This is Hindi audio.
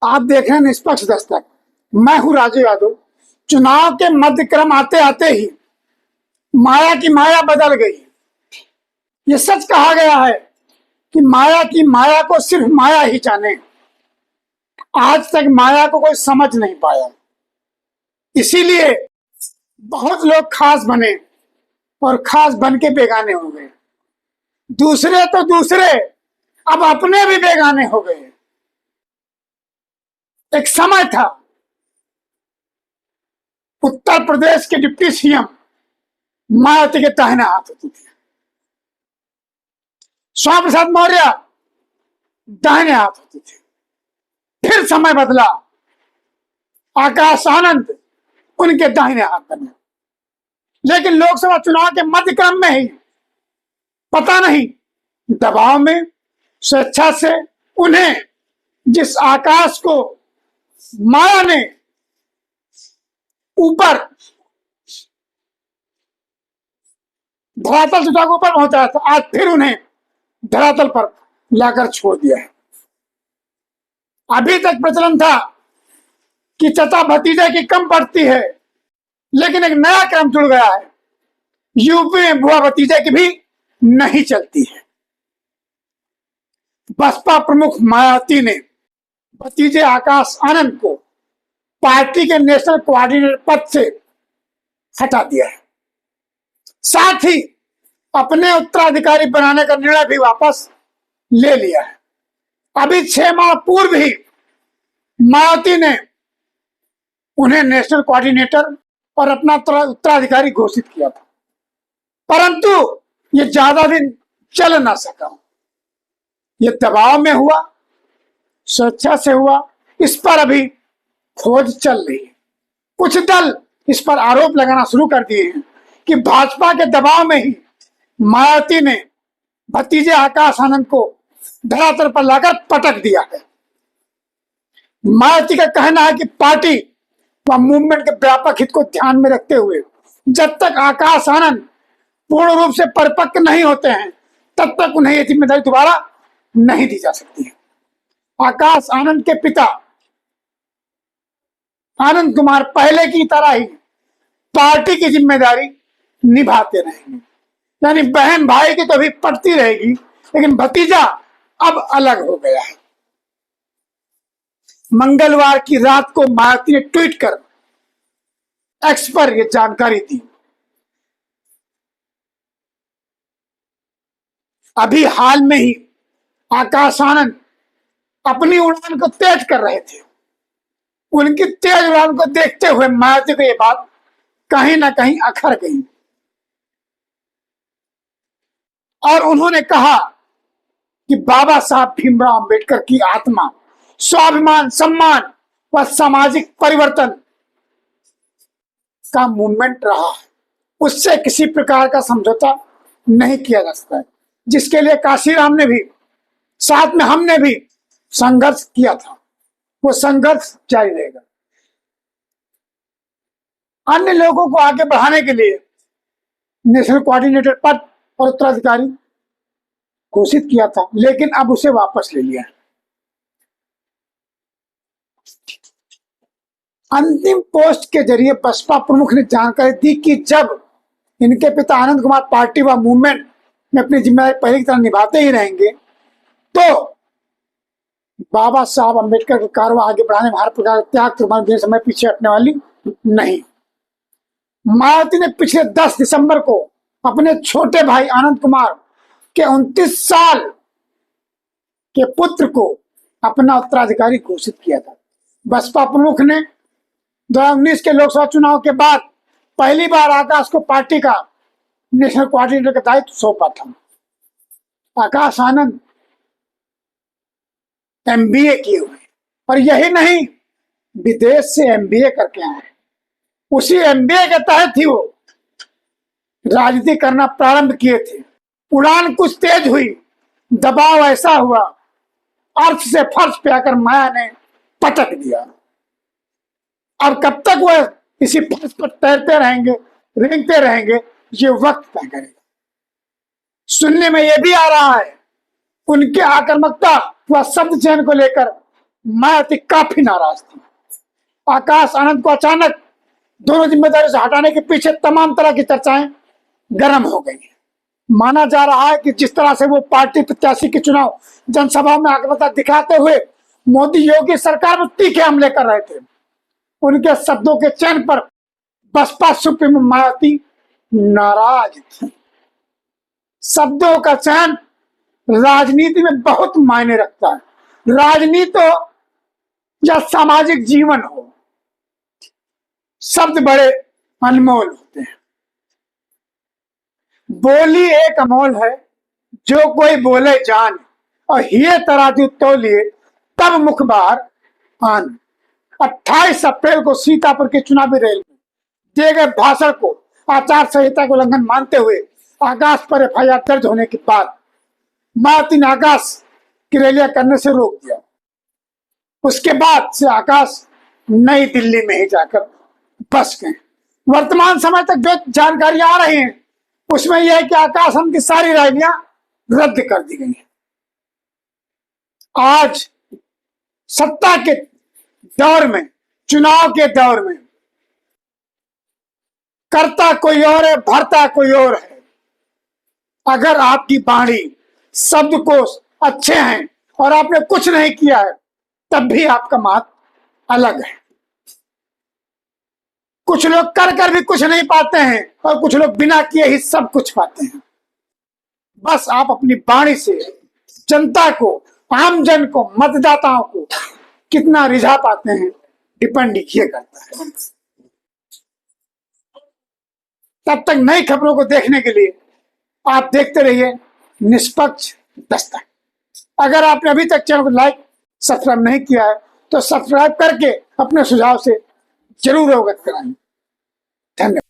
आप देख रहे हैं निष्पक्ष दस्तक। मैं हूं राजू यादव। चुनाव के मध्यक्रम आते आते ही माया की माया बदल गई। ये सच कहा गया है कि माया की माया को सिर्फ माया ही जाने। आज तक माया को कोई समझ नहीं पाया, इसीलिए बहुत लोग खास बने और खास बन के बेगाने हो गए। दूसरे तो दूसरे, अब अपने भी बेगाने हो गए। एक समय था उत्तर प्रदेश के डिप्टी सीएम मायावती के दाहिने हाथ होते थे, श्यामा प्रसाद मौर्य दाहिने हाथ होते थे। फिर समय बदला, आकाश आनंद उनके दाहिने हाथ बने। लेकिन लोकसभा चुनाव के मध्यक्रम में ही पता नहीं दबाव में स्वेच्छा से उन्हें जिस आकाश को माया ने ऊपर धरातल से ऊपर पहुंचाया था, आज फिर उन्हें धरातल पर लाकर छोड़ दिया है। अभी तक प्रचलन था कि चचा भतीजे की कम पड़ती है, लेकिन एक नया क्रम जुड़ गया है। यूपी में बुआ भतीजे की भी नहीं चलती है। बसपा प्रमुख मायावती ने भतीजे आकाश आनंद को पार्टी के नेशनल कोऑर्डिनेटर पद से हटा दिया है। साथ ही अपने उत्तराधिकारी बनाने का निर्णय भी वापस ले लिया है। अभी 6 माह पूर्व ही मायावती ने उन्हें नेशनल कोऑर्डिनेटर और अपना उत्तराधिकारी घोषित किया था, परंतु ये ज्यादा दिन चल ना सका। ये दबाव में हुआ, स्वेच्छा से हुआ, इस पर अभी खोज चल रही है। कुछ दल इस पर आरोप लगाना शुरू कर दिए हैं कि भाजपा के दबाव में ही मायावती ने भतीजे आकाश आनंद को धरातल पर लाकर पटक दिया है। मायावती का कहना है कि पार्टी व मूवमेंट के व्यापक हित को ध्यान में रखते हुए जब तक आकाश आनंद पूर्ण रूप से परिपक्व नहीं होते हैं, तब तक उन्हें यह जिम्मेदारी दोबारा नहीं दी जा सकती है। आकाश आनंद के पिता आनंद कुमार पहले की तरह ही पार्टी की जिम्मेदारी निभाते रहेंगे, यानी बहन भाई की तो भी पड़ती रहेगी, लेकिन भतीजा अब अलग हो गया है। मंगलवार की रात को मायावती ने ट्वीट कर एक्स पर यह जानकारी दी। अभी हाल में ही आकाश आनंद अपनी उड़ान को तेज कर रहे थे। उनकी तेज उड़ान को देखते हुए मायावती को यह बात कहीं ना कहीं अखर गई और उन्होंने कहा कि बाबा साहब भीमराव अंबेडकर की आत्मा स्वाभिमान, सम्मान व सामाजिक परिवर्तन का मूवमेंट रहा है, उससे किसी प्रकार का समझौता नहीं किया जा सकता है, जिसके लिए काशीराम ने भी, साथ में हमने भी संघर्ष किया था। वो संघर्ष जारी रहेगा। अन्य लोगों को आगे बढ़ाने के लिए नेशनल कोऑर्डिनेटर पद और उत्तराधिकारी घोषित किया था, लेकिन अब उसे वापस ले लिया है। अंतिम पोस्ट के जरिए बसपा प्रमुख ने जानकारी दी कि जब इनके पिता आनंद कुमार पार्टी व मूवमेंट में अपनी जिम्मेदारी पहले की तरह निभाते ही रहेंगे, तो बाबा साहब अम्बेडकर का कारवा आगे बढ़ाने में हर प्रकार त्याग कुर्बानी देने समय पीछे हटने वाली नहीं। मायावती ने पिछले 10 दिसंबर को अपने छोटे भाई आनंद कुमार के 29 साल के पुत्र को अपना उत्तराधिकारी घोषित किया था। बसपा प्रमुख ने 2019 के लोकसभा चुनाव के बाद पहली बार आकाश को पार्टी का नेशनल कोऑर्डिनेटर का दायित्व सौंपा था। आकाश आनंद MBA किए हुए, और यही नहीं, विदेश से MBA करके आए। उसी MBA के तहत ही वो राजनीति करना प्रारंभ किए थे। उड़ान कुछ तेज हुई, दबाव ऐसा हुआ, अर्थ से फर्श पे आकर माया ने पटक दिया। अब कब तक वह इसी फर्श पर तैरते रहेंगे, रेंगते रहेंगे, ये वक्त तय करेगा। सुनने में यह भी आ रहा है उनके आक्रामकता व शब्द चयन को लेकर मायावती काफी नाराज थी। आकाश आनंद को अचानक दोनों जिम्मेदारी से हटाने के पीछे तमाम तरह की चर्चाएं गर्म हो गई। माना जा रहा है कि जिस तरह से वो पार्टी प्रत्याशी के चुनाव जनसभा में आक्रामकता दिखाते हुए मोदी योगी सरकार में तीखे हमले कर रहे थे, उनके शब्दों के चयन पर बसपा सुप्रीमो मायावती नाराज थी। शब्दों का चयन राजनीति में बहुत मायने रखता है। राजनीति हो या सामाजिक जीवन हो, शब्द बड़े अनमोल होते हैं। बोली एक अमोल है, जो कोई बोले जान, और ये तराजू तौलिए तब मुख बाहर आन। 28 अप्रैल को सीतापुर के चुनावी रैली में दिए गए भाषण को आचार संहिता के उल्लंघन मानते हुए आकाश पर एफआईआर दर्ज होने के बाद मायावती ने आकाश की रैलियां करने से रोक दिया। उसके बाद से आकाश नई दिल्ली में ही जाकर बस गए। वर्तमान समय तक जो जानकारी आ रही है उसमें यह है कि आकाश आनंद की सारी रैलियां रद्द कर दी गई हैं। आज सत्ता के दौर में, चुनाव के दौर में करता कोई और है, भरता कोई और है। अगर आपकी वाणी, शब्दकोश अच्छे हैं और आपने कुछ नहीं किया है, तब भी आपका महत्व अलग है। कुछ लोग कर भी कुछ नहीं पाते हैं और कुछ लोग बिना किए ही सब कुछ पाते हैं। बस आप अपनी वाणी से जनता को, आम जन को, मतदाताओं को कितना रिझा पाते हैं, डिपेंड ये करता है। तब तक नई खबरों को देखने के लिए आप देखते रहिए निष्पक्ष दस्तक। अगर आपने अभी तक चैनल को लाइक, सब्सक्राइब नहीं किया है तो सब्सक्राइब करके अपने सुझाव से जरूर अवगत कराएं। धन्यवाद।